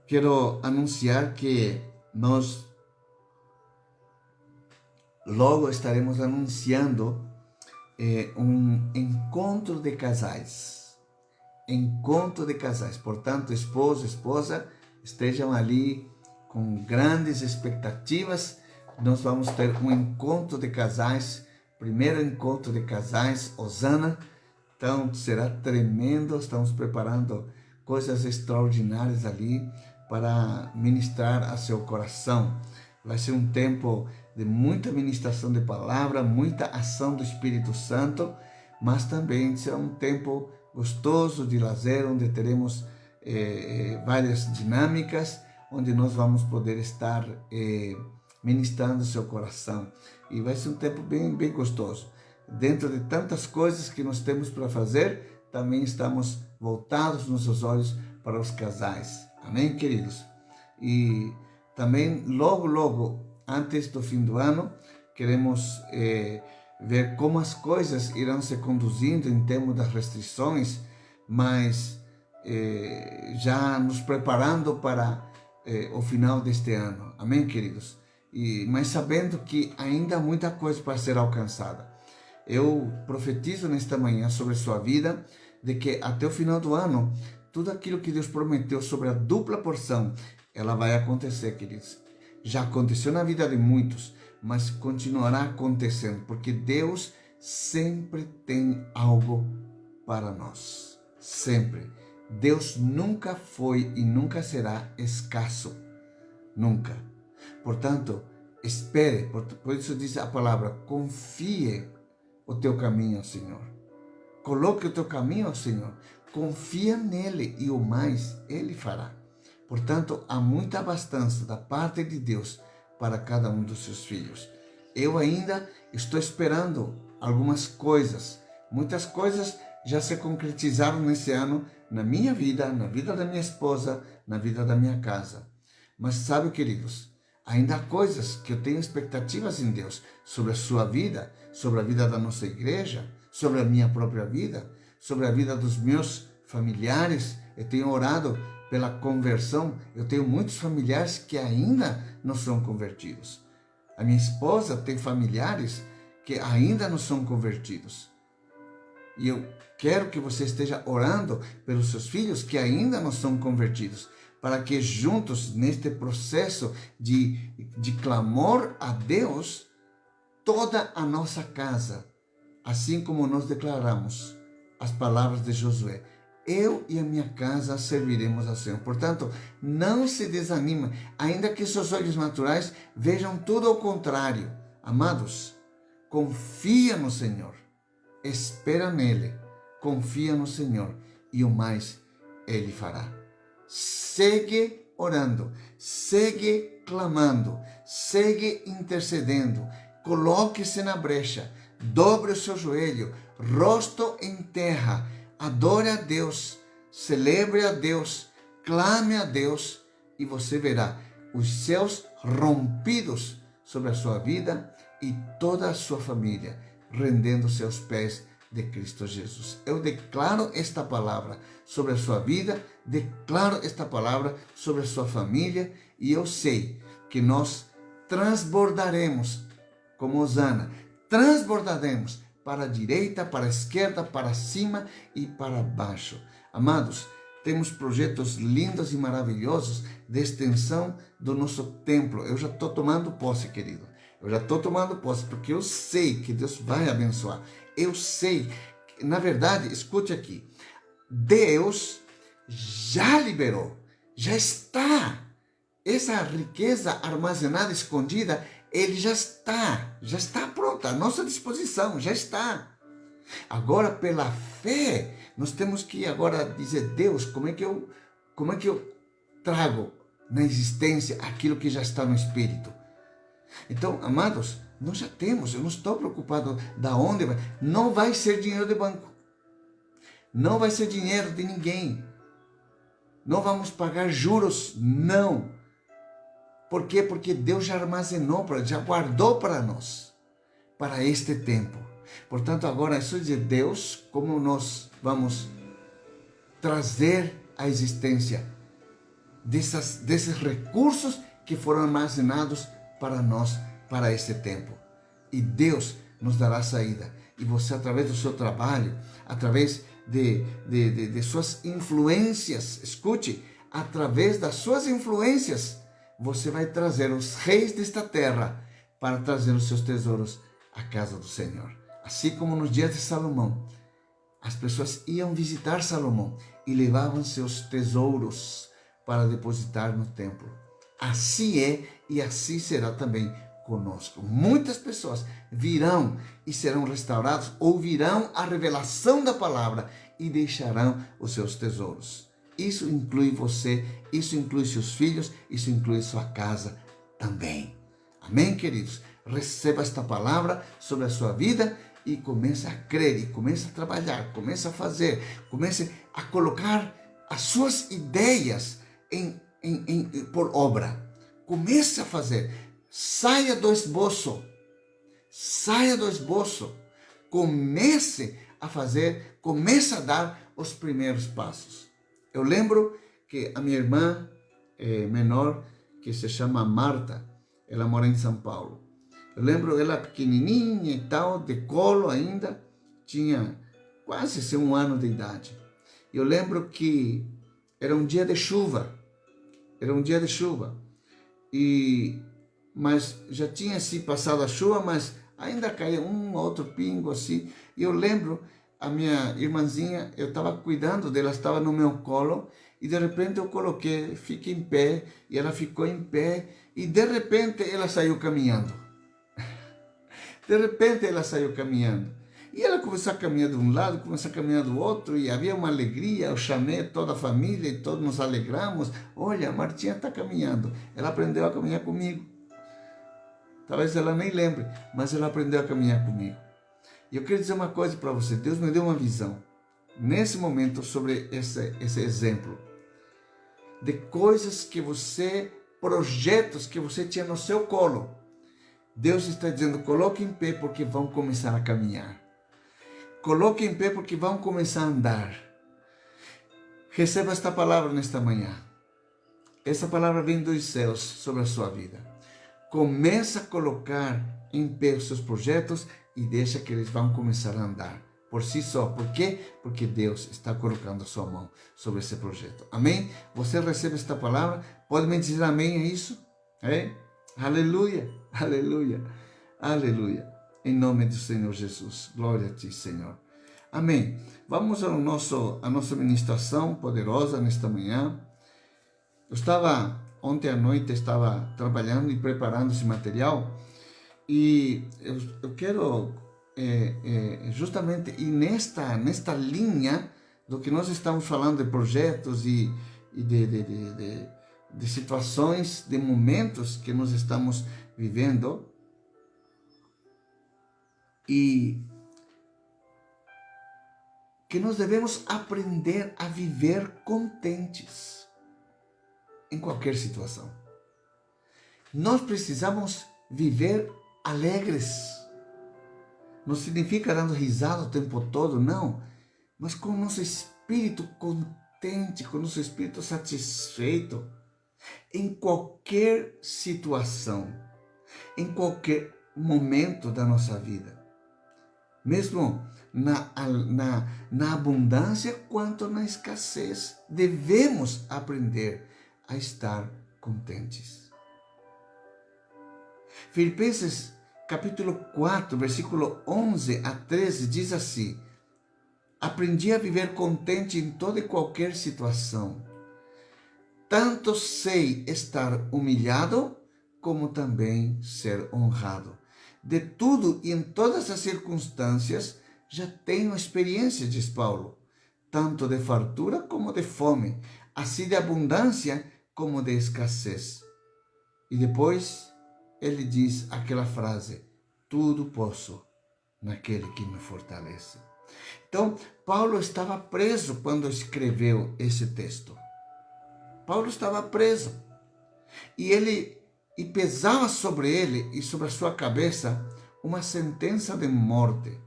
Quero anunciar que nós logo estaremos anunciando um encontro de casais. Encontro de casais. Portanto, esposo, esposa, estejam ali com grandes expectativas. Nós vamos ter um encontro de casais, primeiro encontro de casais, Osana. Então, será tremendo. Estamos preparando coisas extraordinárias ali para ministrar a seu coração. Vai ser um tempo de muita ministração de palavra, muita ação do Espírito Santo, mas também será um tempo gostoso de lazer, onde teremos várias dinâmicas, onde nós vamos poder estar ministrando o seu coração. E vai ser um tempo bem gostoso. Dentro de tantas coisas que nós temos para fazer, também estamos voltados nossos olhos para os casais. Amém, queridos? E também, logo, antes do fim do ano, queremos ver como as coisas irão se conduzindo em termos das restrições, mas já nos preparando para o final deste ano. Amém, queridos? Mas sabendo que ainda há muita coisa para ser alcançada. Eu profetizo nesta manhã sobre a sua vida, de que até o final do ano, tudo aquilo que Deus prometeu sobre a dupla porção, ela vai acontecer, queridos. Já aconteceu na vida de muitos, mas continuará acontecendo, porque Deus sempre tem algo para nós. Sempre. Deus nunca foi e nunca será escasso. Nunca. Portanto, espere. Por isso diz a palavra, confie o teu caminho ao Senhor. Coloque o teu caminho ao Senhor. Confia nele e o mais Ele fará. Portanto, há muita abastança da parte de Deus para cada um dos seus filhos. Eu ainda estou esperando algumas coisas. Muitas coisas já se concretizaram nesse ano na minha vida, na vida da minha esposa, na vida da minha casa. Mas sabe, queridos, ainda há coisas que eu tenho expectativas em Deus sobre a sua vida, sobre a vida da nossa igreja, sobre a minha própria vida, sobre a vida dos meus familiares. Eu tenho orado pela conversão. Eu tenho muitos familiares que ainda não são convertidos. A minha esposa tem familiares que ainda não são convertidos. E eu quero que você esteja orando pelos seus filhos que ainda não são convertidos, para que juntos, neste processo de clamor a Deus, toda a nossa casa, assim como nós declaramos as palavras de Josué, eu e a minha casa serviremos ao Senhor. Portanto, não se desanima, ainda que seus olhos naturais vejam tudo ao contrário. Amados, confia no Senhor, espera nele, confia no Senhor e o mais Ele fará. Segue orando, segue clamando, segue intercedendo, coloque-se na brecha, dobre o seu joelho, rosto em terra, adore a Deus, celebre a Deus, clame a Deus e você verá os céus rompidos sobre a sua vida e toda a sua família, rendendo-se aos pés de Cristo Jesus. Eu declaro esta palavra sobre a sua vida, declaro esta palavra sobre a sua família e eu sei que nós transbordaremos, como Osana, transbordaremos para a direita, para a esquerda, para cima e para baixo. Amados, temos projetos lindos e maravilhosos de extensão do nosso templo. Eu já estou tomando posse, querido. Eu já estou tomando posse, porque eu sei que Deus vai abençoar. Eu sei, na verdade, escute aqui, Deus já liberou, já está. Essa riqueza armazenada, escondida, ele já está pronta, à nossa disposição, já está. Agora, pela fé, nós temos que agora dizer, Deus, como é que eu trago na existência aquilo que já está no Espírito? Então, amados, nós já temos, eu não estou preocupado da onde vai, não vai ser dinheiro de banco, não vai ser dinheiro de ninguém, não vamos pagar juros, não. Por quê? Porque Deus já armazenou, já guardou para nós, para este tempo. Portanto, agora é só dizer, Deus, como nós vamos trazer à existência desses recursos que foram armazenados para nós, para esse tempo. E Deus nos dará saída. E você, através do seu trabalho, através de suas influências, escute, através das suas influências, você vai trazer os reis desta terra para trazer os seus tesouros à casa do Senhor. Assim como nos dias de Salomão, as pessoas iam visitar Salomão e levavam seus tesouros para depositar no templo. Assim é e assim será também conosco. Muitas pessoas virão e serão restauradas, ouvirão a revelação da palavra e deixarão os seus tesouros. Isso inclui você, isso inclui seus filhos, isso inclui sua casa também. Amém, queridos? Receba esta palavra sobre a sua vida e comece a crer, e comece a trabalhar, comece a fazer, comece a colocar as suas ideias por obra. Comece a fazer. Saia do esboço. Saia do esboço. Comece a fazer, comece a dar os primeiros passos. Eu lembro que a minha irmã menor, que se chama Marta, ela mora em São Paulo. Eu lembro ela pequenininha e tal, de colo ainda, tinha quase 1 ano de idade. Eu lembro que era um dia de chuva, mas já tinha se passado a chuva, mas ainda caía um outro pingo assim. E eu lembro, a minha irmãzinha, eu estava cuidando dela, estava no meu colo, e de repente eu coloquei, fiquei em pé, e ela ficou em pé, e de repente ela saiu caminhando. De repente ela saiu caminhando. E ela começou a caminhar de um lado, começou a caminhar do outro, e havia uma alegria. Eu chamei toda a família e todos nos alegramos. Olha, a Martinha está caminhando. Ela aprendeu a caminhar comigo. Talvez ela nem lembre, mas ela aprendeu a caminhar comigo. E eu quero dizer uma coisa para você. Deus me deu uma visão, nesse momento, sobre esse exemplo. De coisas que você, projetos que você tinha no seu colo. Deus está dizendo, coloque em pé porque vão começar a caminhar. Coloque em pé porque vão começar a andar. Receba esta palavra nesta manhã. Essa palavra vem dos céus sobre a sua vida. Começa a colocar em pé os seus projetos e deixa que eles vão começar a andar por si só. Por quê? Porque Deus está colocando a sua mão sobre esse projeto. Amém? Você recebe esta palavra? Pode me dizer amém a isso? Aleluia, aleluia, aleluia. Em nome do Senhor Jesus. Glória a ti, Senhor. Amém. Vamos à nossa ministração poderosa nesta manhã. Ontem à noite estava trabalhando e preparando esse material, e eu quero justamente ir nesta linha do que nós estamos falando de projetos e de situações, de momentos que nós estamos vivendo, e que nós devemos aprender a viver contentes em qualquer situação. Nós precisamos viver alegres. Não significa dando risada o tempo todo, não, mas com o nosso espírito contente, com o nosso espírito satisfeito em qualquer situação, em qualquer momento da nossa vida. Mesmo na abundância quanto na escassez, devemos aprender a estar contentes. Filipenses capítulo 4, versículo 11 a 13 diz assim: aprendi a viver contente em toda e qualquer situação. Tanto sei estar humilhado, como também ser honrado. De tudo e em todas as circunstâncias já tenho experiência, diz Paulo, tanto de fartura como de fome, assim de abundância como de escassez. E depois ele diz aquela frase: tudo posso naquele que me fortalece. Então, Paulo estava preso quando escreveu esse texto. Paulo estava preso. E pesava sobre ele e sobre a sua cabeça uma sentença de morte.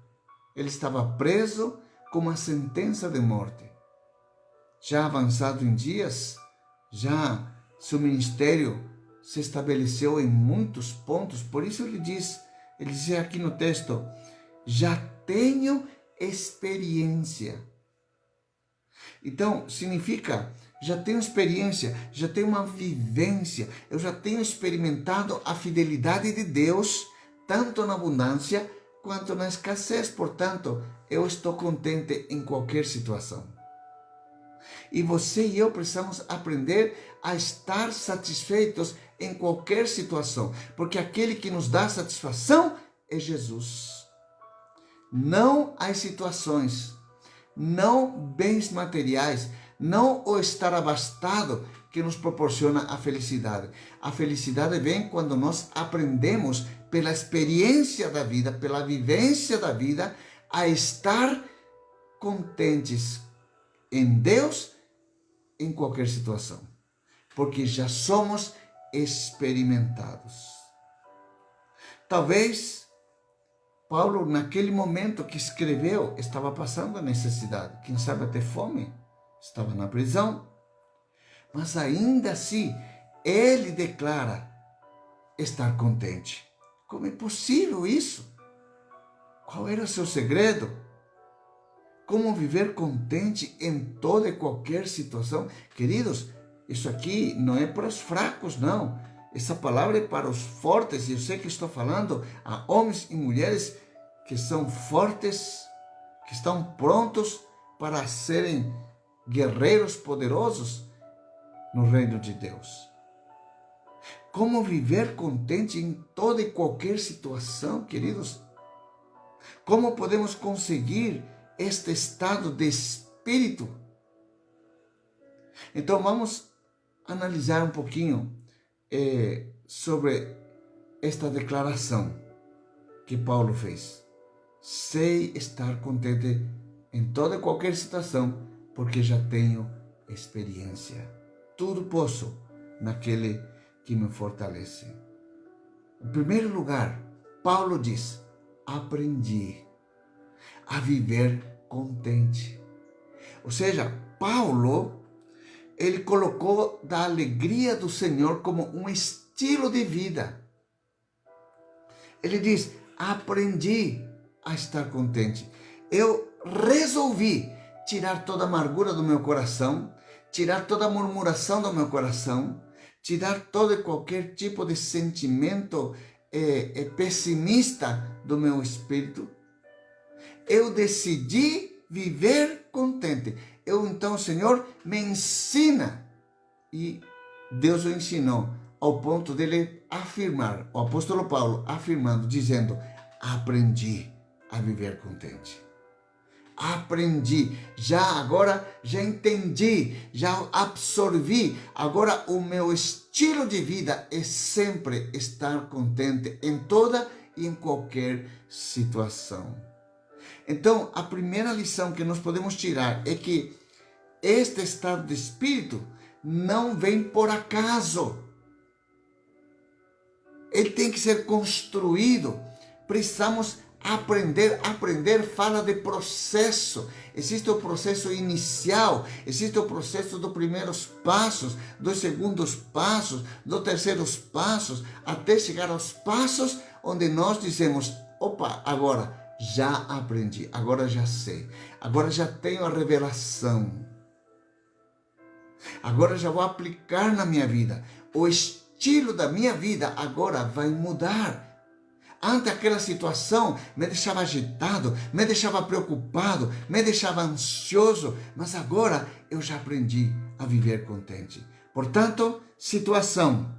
Ele estava preso com uma sentença de morte. Já avançado em dias, já seu ministério se estabeleceu em muitos pontos. Por isso ele diz aqui no texto: já tenho experiência. Então, significa, já tenho experiência, já tenho uma vivência, eu já tenho experimentado a fidelidade de Deus, tanto na abundância quanto na escassez. Portanto, eu estou contente em qualquer situação. E você e eu precisamos aprender a estar satisfeitos em qualquer situação, porque aquele que nos dá satisfação é Jesus. Não as situações, não bens materiais, não o estar abastado que nos proporciona a felicidade. A felicidade vem quando nós aprendemos, pela experiência da vida, pela vivência da vida, a estar contentes em Deus em qualquer situação, porque já somos experimentados. Talvez Paulo, naquele momento que escreveu, estava passando a necessidade, quem sabe até fome, estava na prisão, mas ainda assim, ele declara estar contente. Como é possível isso? Qual era o seu segredo? Como viver contente em toda e qualquer situação? Queridos, isso aqui não é para os fracos, não. Essa palavra é para os fortes. E eu sei que estou falando a homens e mulheres que são fortes, que estão prontos para serem guerreiros poderosos no reino de Deus. Como viver contente em toda e qualquer situação, queridos? Como podemos conseguir este estado de espírito? Então vamos analisar um pouquinho sobre esta declaração que Paulo fez. Sei estar contente em toda e qualquer situação, porque já tenho experiência. Tudo posso naquele que me fortalece. Em primeiro lugar, Paulo diz: aprendi a viver contente. Ou seja, Paulo, ele colocou da alegria do Senhor como um estilo de vida. Ele diz: aprendi a estar contente. Eu resolvi tirar toda a amargura do meu coração, tirar toda a murmuração do meu coração, tirar todo e qualquer tipo de sentimento pessimista do meu espírito. Eu decidi viver contente. Então, o Senhor me ensina. E Deus o ensinou ao ponto dele afirmar, o apóstolo Paulo afirmando, dizendo: aprendi a viver contente. Aprendi, agora já entendi, já absorvi. Agora o meu estilo de vida é sempre estar contente em toda e em qualquer situação. Então, a primeira lição que nós podemos tirar é que este estado de espírito não vem por acaso. Ele tem que ser construído. Precisamos aprender fala de processo. Existe o processo inicial, existe o processo dos primeiros passos, dos segundos passos, dos terceiros passos, até chegar aos passos onde nós dizemos: opa, agora já aprendi, agora já sei, agora já tenho a revelação, agora já vou aplicar na minha vida. O estilo da minha vida agora vai mudar. Antes aquela situação me deixava agitado, me deixava preocupado, me deixava ansioso, mas agora eu já aprendi a viver contente. Portanto, situação,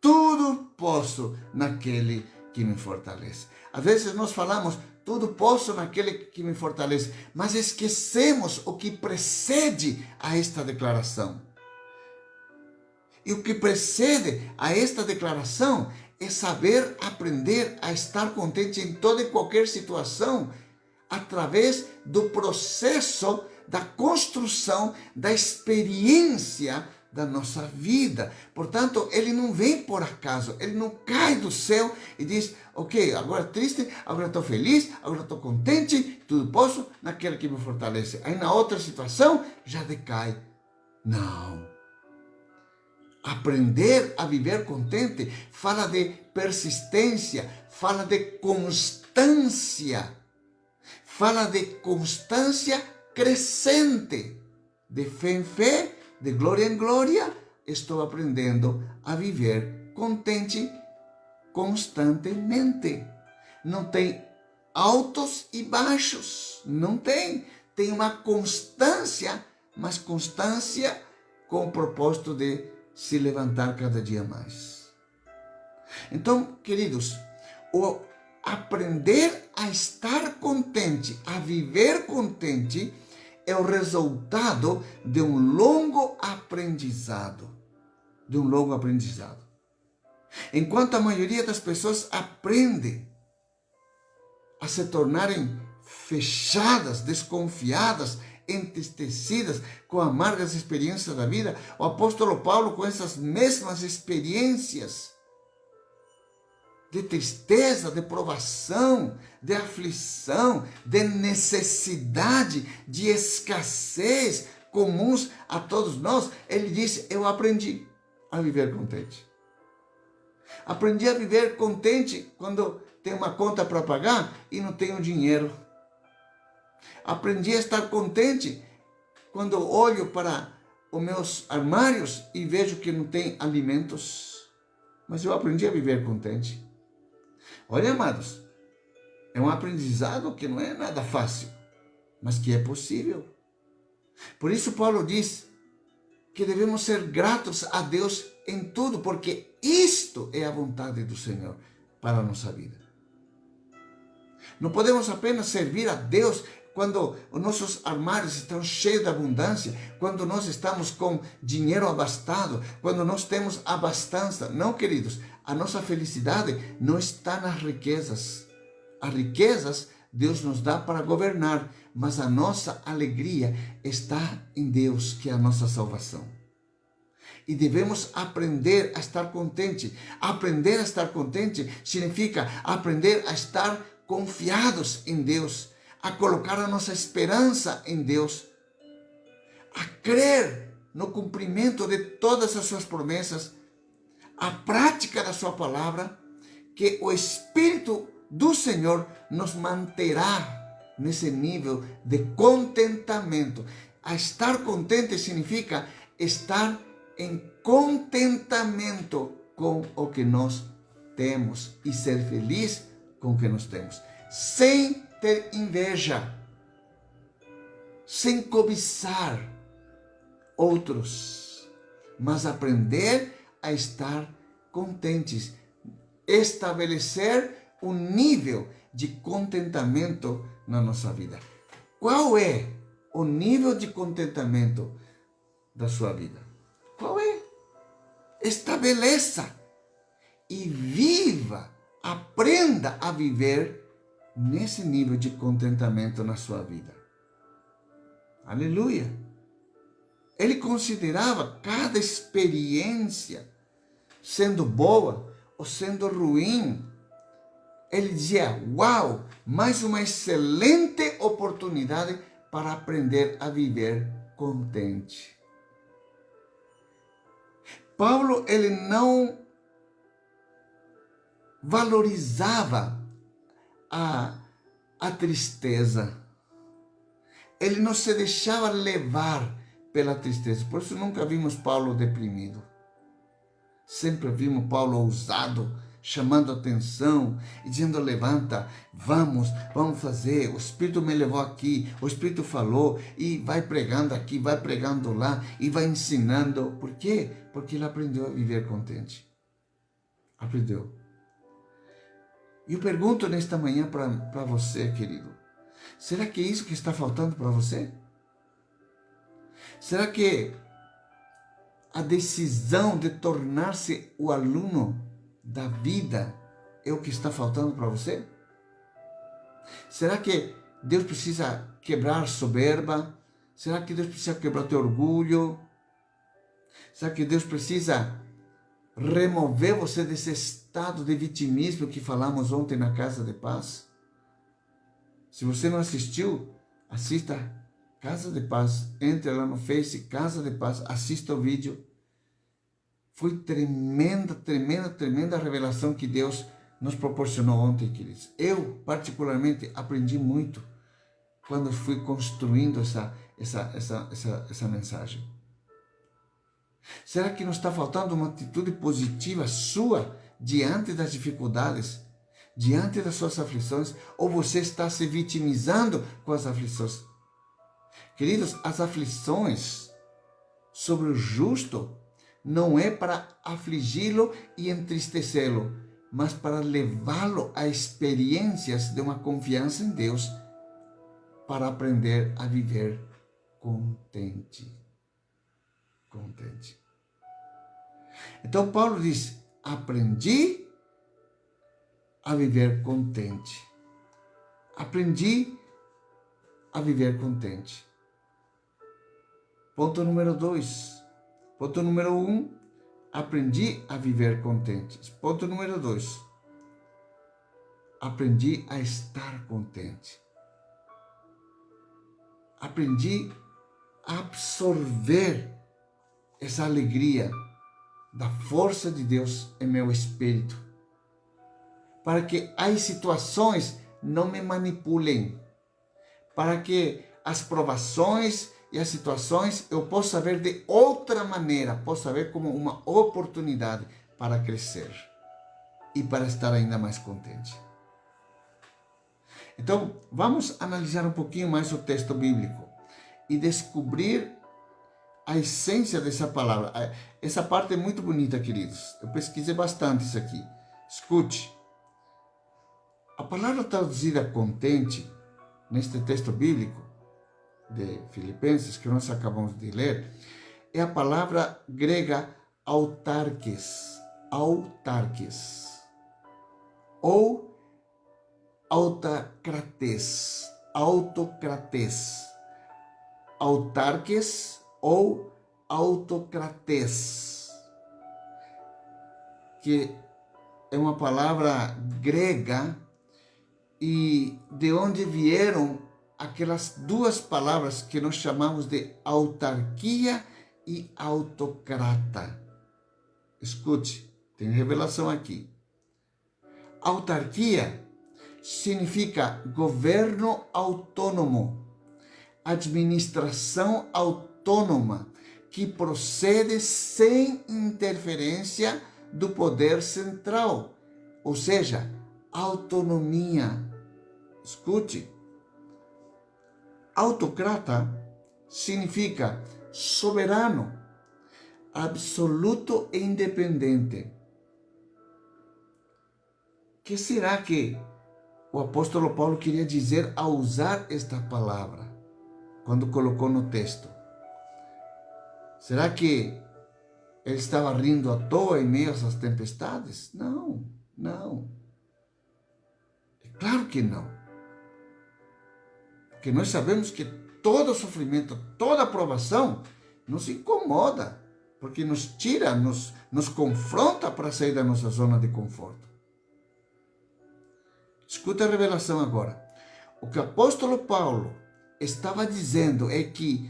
tudo posso naquele que me fortalece. Às vezes nós falamos: tudo posso naquele que me fortalece, mas esquecemos o que precede a esta declaração. E o que precede a esta declaração é saber aprender a estar contente em toda e qualquer situação, através do processo da construção da experiência da nossa vida. Portanto, ele não vem por acaso, ele não cai do céu e diz: ok, agora triste, agora estou feliz, agora estou contente, tudo posso naquele que me fortalece. Aí na outra situação já decai. Não. Aprender a viver contente fala de persistência, fala de constância, fala de constância crescente. De fé em fé, de glória em glória, estou aprendendo a viver contente constantemente. Não tem altos e baixos, não tem. Tem uma constância mas constância com o propósito de se levantar cada dia mais. Então, queridos, o aprender a estar contente, a viver contente, é o resultado de um longo aprendizado. Enquanto a maioria das pessoas aprende a se tornarem fechadas, desconfiadas, entristecidas com amargas experiências da vida, o apóstolo Paulo, com essas mesmas experiências de tristeza, de provação, de aflição, de necessidade, de escassez comuns a todos nós, ele disse: eu aprendi a viver contente. Aprendi a viver contente quando tenho uma conta para pagar e não tenho dinheiro. Aprendi a estar contente quando olho para os meus armários e vejo que não tem alimentos. Mas eu aprendi a viver contente. Olha, amados, é um aprendizado que não é nada fácil, mas que é possível. Por isso Paulo diz que devemos ser gratos a Deus em tudo, porque isto é a vontade do Senhor para a nossa vida. Não podemos apenas servir a Deus quando os nossos armários estão cheios de abundância, quando nós estamos com dinheiro abastado, quando nós temos abastança. Não, queridos, a nossa felicidade não está nas riquezas. As riquezas Deus nos dá para governar, mas a nossa alegria está em Deus, que é a nossa salvação. E devemos aprender a estar contente. Aprender a estar contente significa aprender a estar confiados em Deus, a colocar a nossa esperança em Deus, a crer no cumprimento de todas as suas promessas, a prática da sua palavra, que o Espírito do Senhor nos manterá nesse nível de contentamento. A estar contente significa estar em contentamento com o que nós temos e ser feliz com o que nós temos, sem ter inveja, sem cobiçar outros, mas aprender a estar contentes, estabelecer um nível de contentamento na nossa vida. Qual é o nível de contentamento da sua vida? Qual é? Estabeleça e viva, aprenda a viver nesse nível de contentamento na sua vida. Aleluia! Ele considerava cada experiência, sendo boa ou sendo ruim, ele dizia: uau, mais uma excelente oportunidade para aprender a viver contente. Paulo, ele não valorizava a tristeza. Ele não se deixava levar pela tristeza. Por isso nunca vimos Paulo deprimido. Sempre vimos Paulo ousado, chamando atenção e dizendo: levanta, vamos fazer. O Espírito me levou aqui, o Espírito falou, e vai pregando aqui, vai pregando lá, e vai ensinando. Por quê? Porque ele aprendeu a viver contente. Aprendeu. E eu pergunto nesta manhã para você, querido: será que é isso que está faltando para você? Será que a decisão de tornar-se o aluno da vida é o que está faltando para você? Será que Deus precisa quebrar soberba? Será que Deus precisa quebrar teu orgulho? Será que Deus precisa remover você desse estado de vitimismo que falamos ontem na Casa de Paz? Se você não assistiu, assista Casa de Paz. Entre lá no Face, Casa de Paz, assista o vídeo. Foi tremenda a revelação que Deus nos proporcionou ontem, queridos. Eu, particularmente, aprendi muito quando fui construindo essa mensagem. Será que não está faltando uma atitude positiva sua diante das dificuldades, diante das suas aflições? Ou você está se vitimizando com as aflições? Queridos, as aflições sobre o justo não é para afligi-lo e entristecê-lo, mas para levá-lo a experiências de uma confiança em Deus, para aprender a viver contente. Contente. Então Paulo diz: aprendi a viver contente. Aprendi a viver contente. Ponto número 2. Ponto número 1, aprendi a viver contente. Ponto número 2, aprendi a estar contente. Aprendi a absorver essa alegria da força de Deus em meu espírito, para que as situações não me manipulem, para que as provações e as situações eu possa ver de outra maneira, possa ver como uma oportunidade para crescer e para estar ainda mais contente. Então, vamos analisar um pouquinho mais o texto bíblico e descobrir a essência dessa palavra. Essa parte é muito bonita, queridos. Eu pesquisei bastante isso aqui. Escute. A palavra traduzida contente, neste texto bíblico de Filipenses, que nós acabamos de ler, é a palavra grega autarques, ou autocrates, autarques ou autocrates, que é uma palavra grega e de onde vieram aquelas duas palavras que nós chamamos de autarquia e autocrata. Escute, tem revelação aqui. Autarquia significa governo autônomo, administração autônoma, que procede sem interferência do poder central, ou seja, autonomia. Escute. Autocrata significa soberano, absoluto e independente. O que será que o apóstolo Paulo queria dizer ao usar esta palavra, quando colocou no texto? Será que ele estava rindo à toa em meio às tempestades? Não, não. É claro que não. Porque nós sabemos que todo sofrimento, toda provação nos incomoda, porque nos tira, nos confronta para sair da nossa zona de conforto. Escuta a revelação agora. O que o apóstolo Paulo estava dizendo é que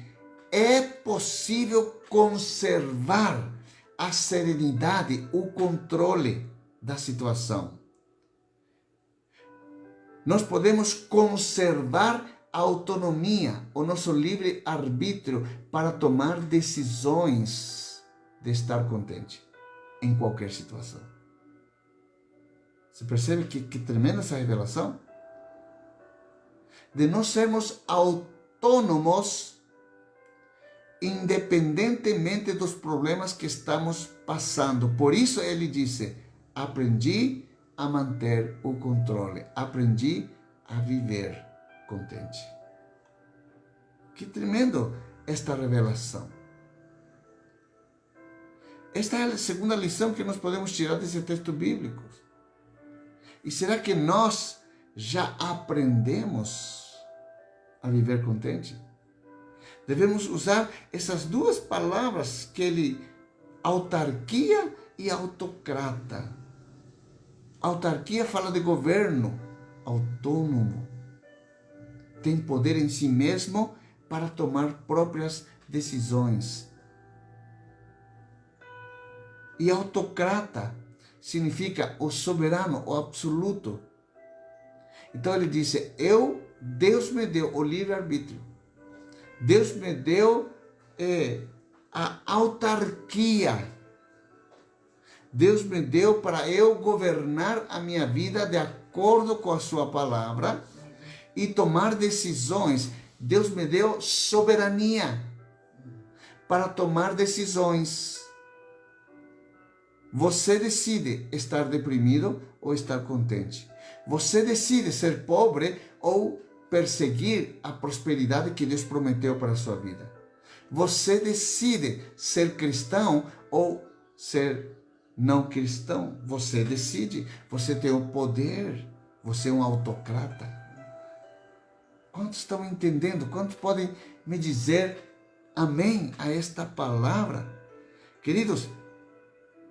é possível conservar a serenidade, o controle da situação. Nós podemos conservar a autonomia, o nosso livre-arbítrio para tomar decisões de estar contente em qualquer situação. Você percebe que tremenda essa revelação? De nós sermos autônomos independentemente dos problemas que estamos passando. Por isso ele disse: aprendi a manter o controle, aprendi a viver contente. Que tremendo esta revelação. Esta é a segunda lição que nós podemos tirar desse texto bíblico. E será que nós já aprendemos a viver contente? Devemos usar essas duas palavras que ele, autarquia e autocrata. Autarquia fala de governo autônomo. Tem poder em si mesmo para tomar próprias decisões. E autocrata significa o soberano, o absoluto. Então ele disse: Deus me deu o livre-arbítrio. Deus me deu a autarquia. Deus me deu para eu governar a minha vida de acordo com a sua palavra e tomar decisões Deus me deu soberania para tomar decisões. Você decide estar deprimido ou estar contente. Você decide ser pobre ou perseguir a prosperidade que Deus prometeu para a sua vida. Você decide ser cristão ou ser não cristão. Você decide. Você tem o poder. Você é um autocrata. Quantos estão entendendo? Quantos podem me dizer amém a esta palavra? Queridos,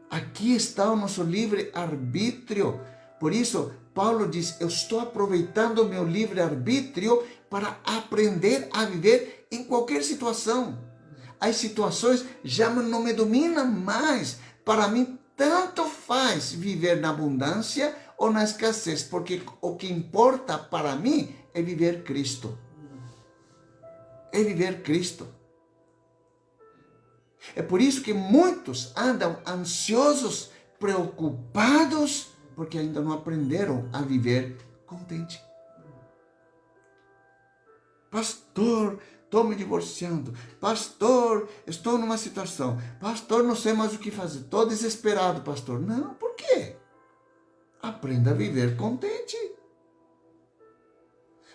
aqui está o nosso livre-arbítrio. Por isso, Paulo diz, eu estou aproveitando o meu livre-arbítrio para aprender a viver em qualquer situação. As situações já não me dominam mais. Para mim, tanto faz viver na abundância ou na escassez, porque o que importa para mim é viver Cristo. É viver Cristo. É por isso que muitos andam ansiosos, preocupados, porque ainda não aprenderam a viver contente. Pastor, estou me divorciando. Pastor, estou numa situação. Pastor, não sei mais o que fazer. Estou desesperado, pastor. Não, por quê? Aprenda a viver contente.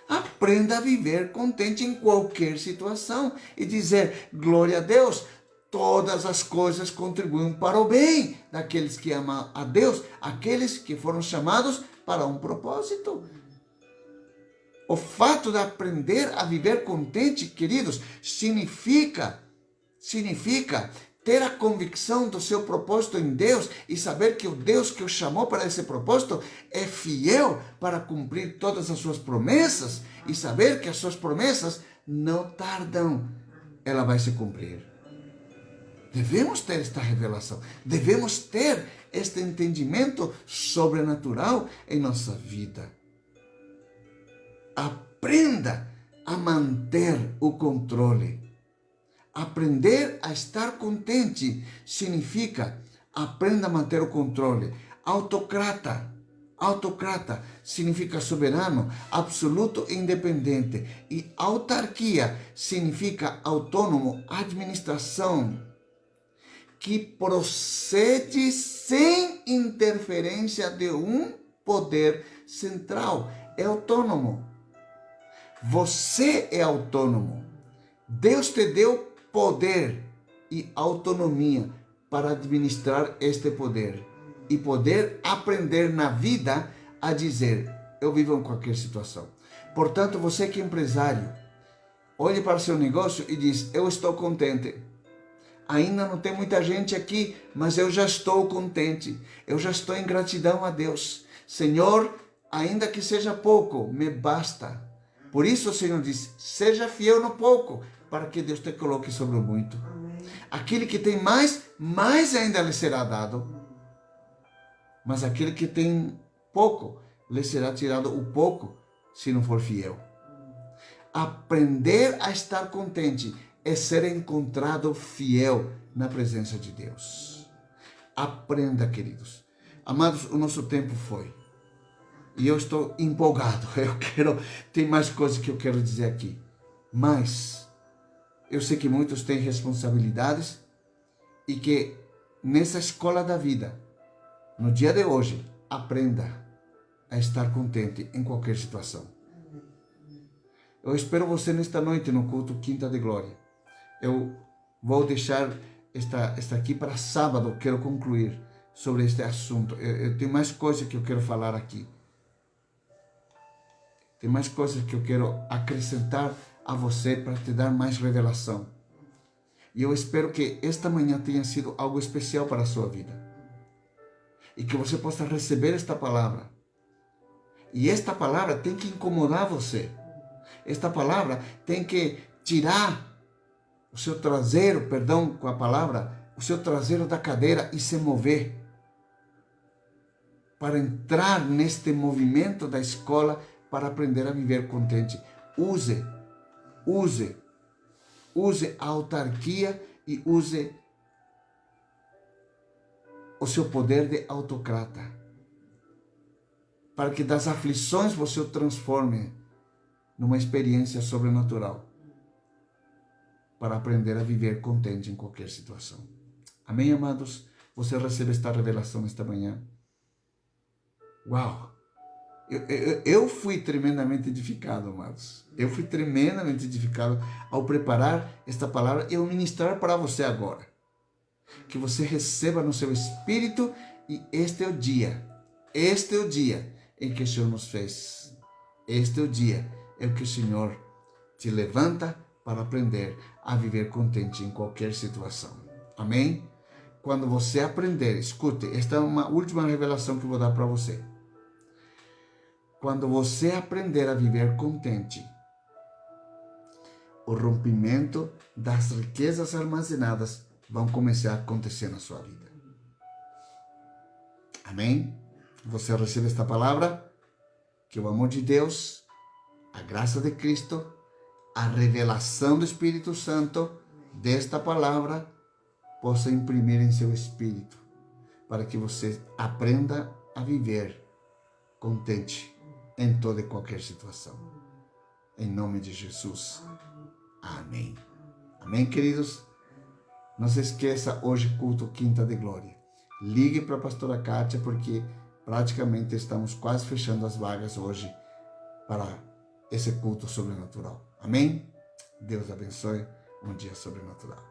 Aprenda a viver contente em qualquer situação e dizer, glória a Deus, todas as coisas contribuem para o bem daqueles que amam a Deus, aqueles que foram chamados para um propósito. O fato de aprender a viver contente, queridos, significa ter a convicção do seu propósito em Deus e saber que o Deus que o chamou para esse propósito é fiel para cumprir todas as suas promessas e saber que as suas promessas não tardam, ela vai se cumprir. Devemos ter esta revelação, devemos ter este entendimento sobrenatural em nossa vida. Aprenda a manter o controle. Aprender a estar contente significa aprenda a manter o controle. Autocrata significa soberano, absoluto e independente. E autarquia significa autônomo, administração, que procede sem interferência de um poder central. É autônomo. Você é autônomo. Deus te deu poder e autonomia para administrar este poder e poder aprender na vida a dizer, eu vivo em qualquer situação. Portanto, você que é empresário, olhe para o seu negócio e diz, eu estou contente. Ainda não tem muita gente aqui, mas eu já estou contente. Eu já estou em gratidão a Deus. Senhor, ainda que seja pouco, me basta. Por isso o Senhor diz, seja fiel no pouco, para que Deus te coloque sobre o muito. Amém. Aquele que tem mais, mais ainda lhe será dado. Mas aquele que tem pouco, lhe será tirado o pouco, se não for fiel. Aprender a estar contente é ser encontrado fiel na presença de Deus. Aprenda, queridos. Amados, o nosso tempo foi. E eu estou empolgado. Tem mais coisas que eu quero dizer aqui. Mas eu sei que muitos têm responsabilidades e que nessa escola da vida, no dia de hoje, aprenda a estar contente em qualquer situação. Eu espero você nesta noite no culto Quinta de Glória. Eu vou deixar esta aqui para sábado, quero concluir sobre este assunto. Eu tenho mais coisas que eu quero falar aqui. Tem mais coisas que eu quero acrescentar a você para te dar mais revelação. E eu espero que esta manhã tenha sido algo especial para a sua vida. E que você possa receber esta palavra. E esta palavra tem que incomodar você. Esta palavra tem que tirar o seu traseiro, perdão com a palavra, o seu traseiro da cadeira e se mover. Para entrar neste movimento da escola, para aprender a viver contente. Use a autarquia e use o seu poder de autocrata. Para que das aflições você o transforme numa experiência sobrenatural para aprender a viver contente em qualquer situação. Amém, amados? Você recebe esta revelação esta manhã? Uau! Eu fui tremendamente edificado, amados. Eu fui tremendamente edificado ao preparar esta palavra e ao ministrar para você agora. Que você receba no seu espírito, e este é o dia em que o Senhor nos fez. Este é o dia em que o Senhor te levanta para aprender a viver contente em qualquer situação. Amém? Quando você aprender, escute, esta é uma última revelação que eu vou dar para você. Quando você aprender a viver contente, o rompimento das riquezas armazenadas vão começar a acontecer na sua vida. Amém? Você recebe esta palavra? Que o amor de Deus, a graça de Cristo, a revelação do Espírito Santo desta palavra possa imprimir em seu espírito, para que você aprenda a viver contente em toda e qualquer situação. Em nome de Jesus. Amém. Amém, queridos? Não se esqueça, hoje culto Quinta de Glória. Ligue para a pastora Kátia, porque praticamente estamos quase fechando as vagas hoje para esse culto sobrenatural. Amém? Deus abençoe. Um dia sobrenatural.